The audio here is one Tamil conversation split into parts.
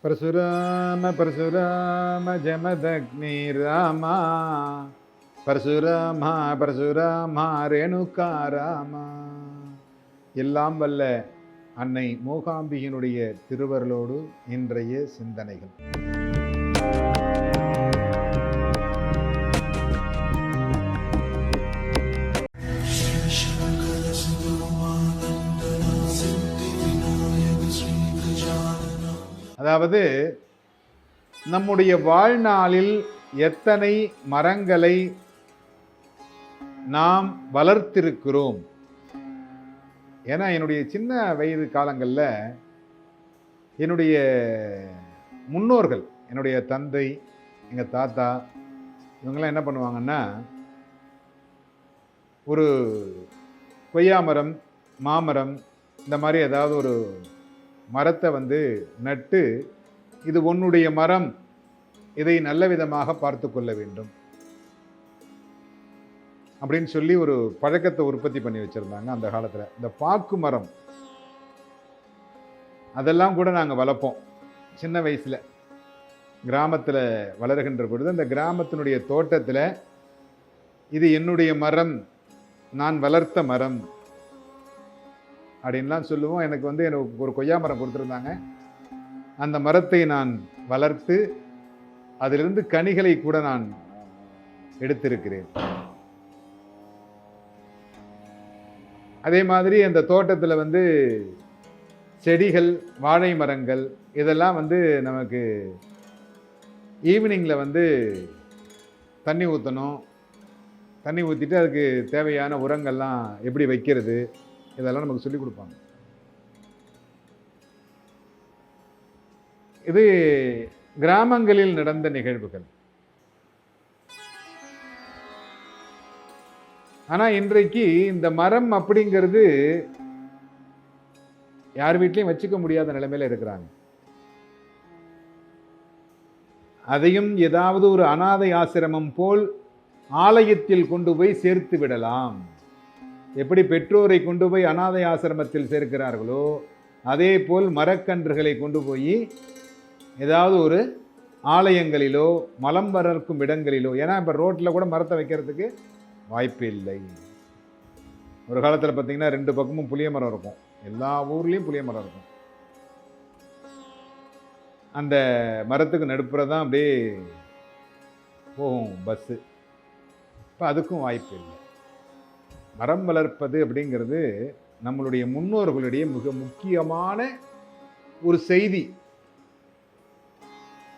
பரசுராம பரசுராம ஜமதக்னி ராமா, பரசுராமா பரசுராமா ரேணுகா ராமா. எல்லாம் வல்ல அன்னை மூகாம்பிகையினுடைய திருவருளோடு இன்றைய சிந்தனைகள். அதாவது நம்முடைய வாழ்நாளில் எத்தனை மரங்களை நாம் வளர்த்திருக்கிறோம். ஏன்னா என்னுடைய சின்ன வயது காலங்களில் என்னுடைய முன்னோர்கள், என்னுடைய தந்தை, எங்கள் தாத்தா, இவங்கெல்லாம் என்ன பண்ணுவாங்கன்னா, ஒரு கொய்யா மரம், மாமரம், இந்த மாதிரி ஏதாவது ஒரு மரத்தை நட்டு, இது உன்னுடைய மரம், இதை நல்ல விதமாக பார்த்து கொள்ள வேண்டும் அப்படின்னு சொல்லி ஒரு பழக்கத்தை உற்பத்தி பண்ணி வச்சுருந்தாங்க அந்த காலத்தில். இந்த பாக்கு மரம் அதெல்லாம் கூட நாங்கள் வளர்ப்போம் சின்ன வயசில். கிராமத்தில் வளர்கின்ற பொழுது அந்த கிராமத்தினுடைய தோட்டத்தில் இது என்னுடைய மரம், நான் வளர்த்த மரம் அப்படின்லாம் சொல்லுவோம். எனக்கு எனக்கு ஒரு கொய்யா மரம் கொடுத்துருந்தாங்க. அந்த மரத்தை நான் வளர்த்து அதிலிருந்து கனிகளை கூட நான் எடுத்திருக்கிறேன். அதே மாதிரி அந்த தோட்டத்தில் செடிகள், வாழை மரங்கள், இதெல்லாம் நமக்கு ஈவினிங்கில் தண்ணி ஊற்றணும். தண்ணி ஊற்றிட்டு அதுக்கு தேவையான உரங்கள்லாம் எப்படி வைக்கிறது, இதெல்லாம் நமக்கு சொல்லிக் கொடுப்பாங்க. இது கிராமங்களில் நடந்த நிகழ்வுகள். ஆனால் இன்றைக்கு இந்த மரம் அப்படிங்கிறது யார் வீட்லையும் வச்சுக்க முடியாத நிலைமையில இருக்கிறாங்க. அதையும் ஏதாவது ஒரு அனாதை ஆசிரமம் போல் ஆலயத்தில் கொண்டு போய் சேர்த்து விடலாம். எப்படி பெற்றோரை கொண்டு போய் அனாதை ஆசிரமத்தில் சேர்க்கிறார்களோ, அதே போல் மரக்கன்றுகளை கொண்டு போய் ஏதாவது ஒரு ஆலயங்களிலோ மலம் வளர்க்கும் இடங்களிலோ, ஏன்னா இப்போ ரோட்டில் கூட மரத்தை வைக்கிறதுக்கு வாய்ப்பு இல்லை. ஒரு காலத்தில் பார்த்தீங்கன்னா 2 பக்கமும் புளிய மரம் இருக்கும். எல்லா ஊர்லேயும் புளிய மரம் இருக்கும். அந்த மரத்துக்கு நடுப்புற தான் அப்படியே போகும் பஸ்ஸு. இப்போ அதுக்கும் வாய்ப்பு இல்லை. மரம் வளர்ப்பது அப்படிங்கிறது நம்மளுடைய முன்னோர்களுடைய மிக முக்கியமான ஒரு செய்தி.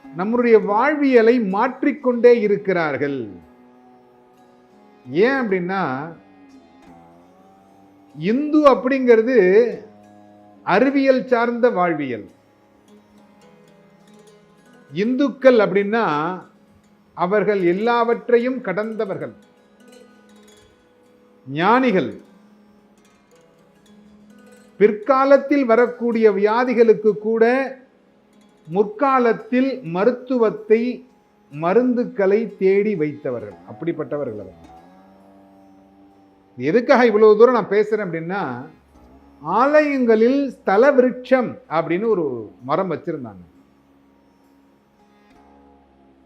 நம்முடைய வாழ்வியலை மாற்றிக்கொண்டே இருக்கிறார்கள். ஏன் அப்படின்னா, இந்து அப்படிங்கிறது அறிவியல் சார்ந்த வாழ்வியல். இந்துக்கள் அப்படின்னா அவர்கள் எல்லாவற்றையும் கடந்தவர்கள், ஞானிகள். பிற்காலத்தில் வரக்கூடிய வியாதிகளுக்கு கூட முற்காலத்தில் மருத்துவத்தை, மருந்துக்களை தேடி வைத்தவர்கள், அப்படிப்பட்டவர்கள் அவர். எதுக்காக இவ்வளவு தூரம் நான் பேசுறேன் அப்படின்னா, ஆலயங்களில் ஸ்தல விருட்சம் அப்படின்னு ஒரு மரம் வச்சிருந்தாங்க.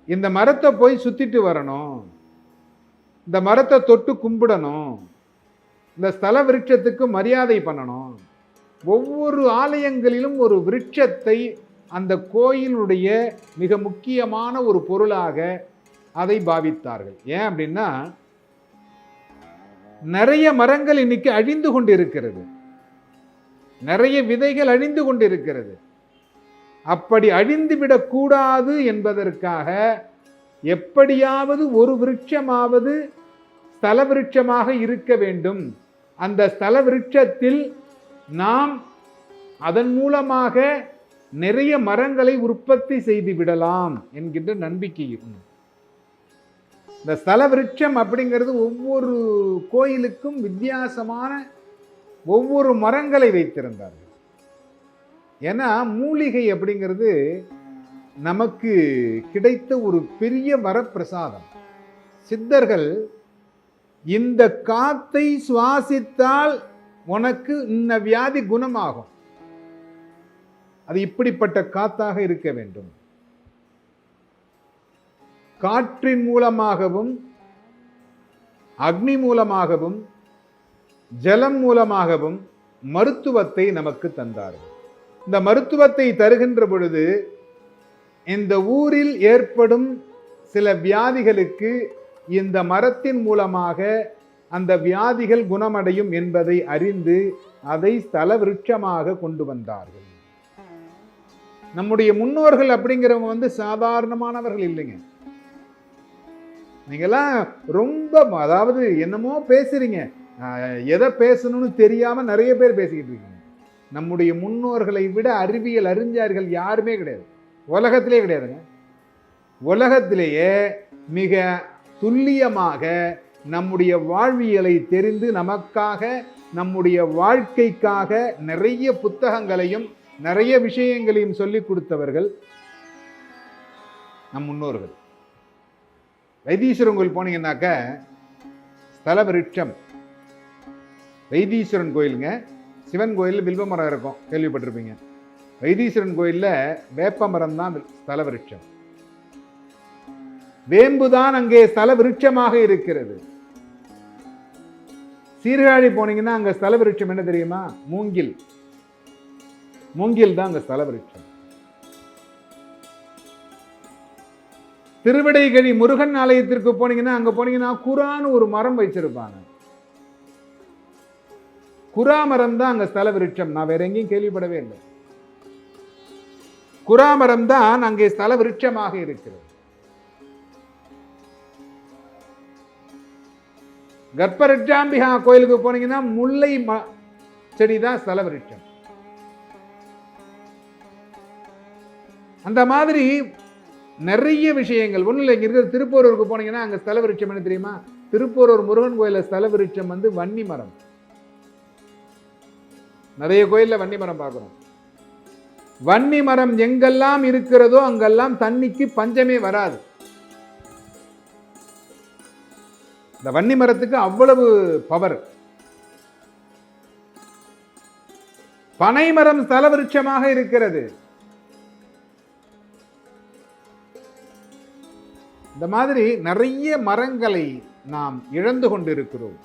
இந்த மரத்தை போய் சுத்திட்டு வரணும், இந்த மரத்தை தொட்டு கும்பிடணும், இந்த ஸ்தல விருட்சத்துக்கு மரியாதை பண்ணணும். ஒவ்வொரு ஆலயங்களிலும் ஒரு விருட்சத்தை அந்த கோயிலுடைய மிக முக்கியமான ஒரு பொருளாக அதை பாவித்தார்கள். ஏன் அப்படின்னா, நிறைய மரங்கள் இன்னைக்கு அழிந்து கொண்டிருக்கிறது, நிறைய விதைகள் அழிந்து கொண்டிருக்கிறது. அப்படி அழிந்துவிடக் கூடாது என்பதற்காக எப்படியாவது ஒரு விருட்சமாவது ஸ்தல விருட்சமாக இருக்க வேண்டும். அந்த ஸ்தல விருட்சத்தில் நாம் அதன் மூலமாக நிறைய மரங்களை உற்பத்தி செய்து விடலாம் என்கின்ற நம்பிக்கை. இந்த ஸ்தல விருட்சம் அப்படிங்கிறது ஒவ்வொரு கோயிலுக்கும் வித்தியாசமான ஒவ்வொரு மரங்களை வைத்திருந்தார்கள். ஏன்னா மூலிகை அப்படிங்கிறது நமக்கு கிடைத்த ஒரு பெரிய வரப்பிரசாதம். சித்தர்கள் இந்த காத்தை சுவாசித்தால் உனக்கு இந்த வியாதி குணமாகும், அது இப்படிப்பட்ட காத்தாக இருக்க வேண்டும். காற்றின் மூலமாகவும் அக்னி மூலமாகவும் ஜலம் மூலமாகவும் மருத்துவத்தை நமக்கு தந்தார்கள். இந்த மருத்துவத்தை தருகின்ற பொழுது இந்த ஊரில் ஏற்படும் சில வியாதிகளுக்கு இந்த மரத்தின் மூலமாக அந்த வியாதிகள் குணமடையும் என்பதை அறிந்து அதை ஸ்தல விருட்சமாக கொண்டு வந்தார்கள். நம்முடைய முன்னோர்கள் அப்படிங்கிறவங்க சாதாரணமானவர்கள் இல்லைங்க. நீங்கெல்லாம் ரொம்ப அதாவது என்னமோ பேசுறீங்க, எதை பேசணும்னு தெரியாம நிறைய பேர் பேசிக்கிட்டு இருக்கீங்க. நம்முடைய முன்னோர்களை விட அறிவியல் அறிஞர்கள் யாருமே கிடையாது, உலகத்திலே கிடையாதுங்க. உலகத்திலேயே மிக துல்லியமாக நம்முடைய வாழ்வியலை தெரிந்து நமக்காக நம்முடைய வாழ்க்கைக்காக நிறைய புத்தகங்களையும் நிறைய விஷயங்களையும் சொல்லிக் கொடுத்தவர்கள் நம் முன்னோர்கள். வைத்தீஸ்வரன் கோயில் போனீங்கன்னாக்க ஸ்தல விருட்சம், வைத்தீஸ்வரன் கோயிலுங்க. சிவன் கோயில் வில்வ மரம் இருக்கும், கேள்விப்பட்டிருப்பீங்க. வைத்தீஸ்வரன் கோயில்ல வேப்ப மரம் தான் ஸ்தல விருட்சம். வேம்புதான் அங்கே ஸ்தல விருட்சமாக இருக்கிறது. சீர்காழி போனீங்கன்னா அங்க ஸ்தல விருட்சம் என்ன தெரியுமா? மூங்கில். மூங்கில் தான் அங்க ஸ்தல விருட்சம். திருவிடைகழி முருகன் ஆலயத்திற்கு போனீங்கன்னா அங்க போனீங்கன்னா குரான் ஒரு மரம் வச்சிருப்பாங்க. குரா மரம் தான் அங்க ஸ்தல விருட்சம். நான் வேற எங்கேயும் கேள்விப்படவே இல்லை. குரா மரம் தான் அங்கே ஸ்தல விருட்சமாக இருக்கிறது. கர்ப்பரட்சாம்பிகா கோயிலுக்கு போனீங்கன்னா முல்லை செடி தான் ஸ்தல விருட்சம். அந்த மாதிரி நிறைய விஷயங்கள். ஒன்றும் இல்லை, இங்க இருக்கிற திருப்போரூருக்கு போனீங்கன்னா அங்க ஸ்தல விருட்சம் என்ன தெரியுமா? திருப்போரூர் முருகன் கோயில ஸ்தல விருட்சம் வன்னி மரம். நிறைய கோயில்ல வன்னி மரம் பார்க்கிறோம். வன்னி மரம் எங்கெல்லாம் இருக்கிறதோ அங்கெல்லாம் தண்ணிக்கு பஞ்சமே வராது. இந்த வன்னி மரத்துக்கு அவ்வளவு பவர். பனை மரம் ஸ்தல விருட்சமாக இருக்கிறது. இந்த மாதிரி நிறைய மரங்களை நாம் இழந்து கொண்டிருக்கிறோம்.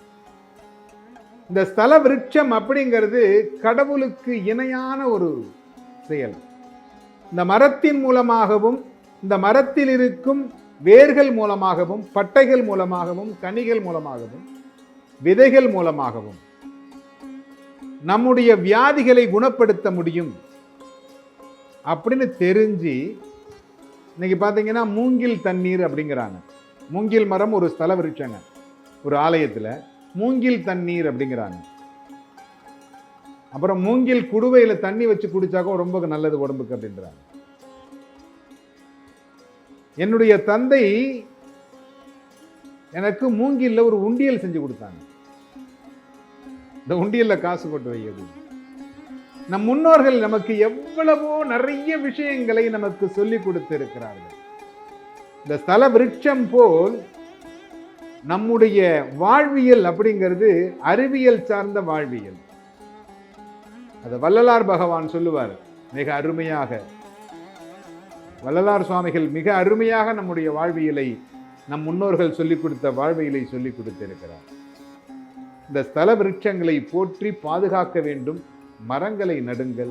இந்த ஸ்தல விருட்சம் அப்படிங்கிறது கடவுளுக்கு இணையான ஒரு செயல். இந்த மரத்தின் மூலமாகவும் இந்த மரத்தில் இருக்கும் வேர்கள் மூலமாகவும் பட்டைகள் மூலமாகவும் கனிகள் மூலமாகவும் விதைகள் மூலமாகவும் நம்முடைய வியாதிகளை குணப்படுத்த முடியும் அப்படின்னு தெரிஞ்சு இன்னைக்கு பார்த்தீங்கன்னா மூங்கில் தண்ணீர் அப்படிங்கிறாங்க. மூங்கில் மரம் ஒரு ஸ்தல விருட்சங்க. ஒரு ஆலயத்தில் மூங்கில் தண்ணீர் அப்படிங்கிறாங்க. அப்புறம் மூங்கில் குடுவையில தண்ணி வச்சு குடிச்சாக்கோ ரொம்ப நல்லது உடம்புக்கு அப்படின்றாங்க. என்னுடைய தந்தை எனக்கு மூங்கில்ல ஒரு உண்டியல் செஞ்சு கொடுத்தாங்க. இந்த உண்டியல்ல காசு போட்டு வைக்கிறது. நம் முன்னோர்கள் நமக்கு எவ்வளவோ நிறைய விஷயங்களை நமக்கு சொல்லிக் கொடுத்து இருக்கிறார்கள். இந்த ஸ்தல விருட்சம் போல் நம்முடைய வாழ்வியல் அப்படிங்கிறது அறிவியல் சார்ந்த வாழ்வியல். அது வள்ளலார் பகவான் சொல்லுவார் மிக அருமையாக. வள்ளலார் சுவாமிகள் மிக அருமையாக நம்முடைய வாழ்வியலை, நம் முன்னோர்கள் சொல்லிக் கொடுத்த வாழ்வியலை சொல்லிக் கொடுத்திருக்கிறார். இந்த ஸ்தல விருட்சங்களை போற்றி பாதுகாக்க வேண்டும். மரங்களை நடுங்கள்.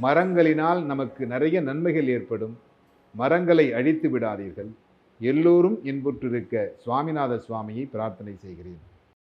மரங்களினால் நமக்கு நிறைய நன்மைகள் ஏற்படும். மரங்களை அழித்து விடாதீர்கள். எல்லோரும் இன்புற்றிருக்க சுவாமிநாத சுவாமியை பிரார்த்தனை செய்கிறேன்.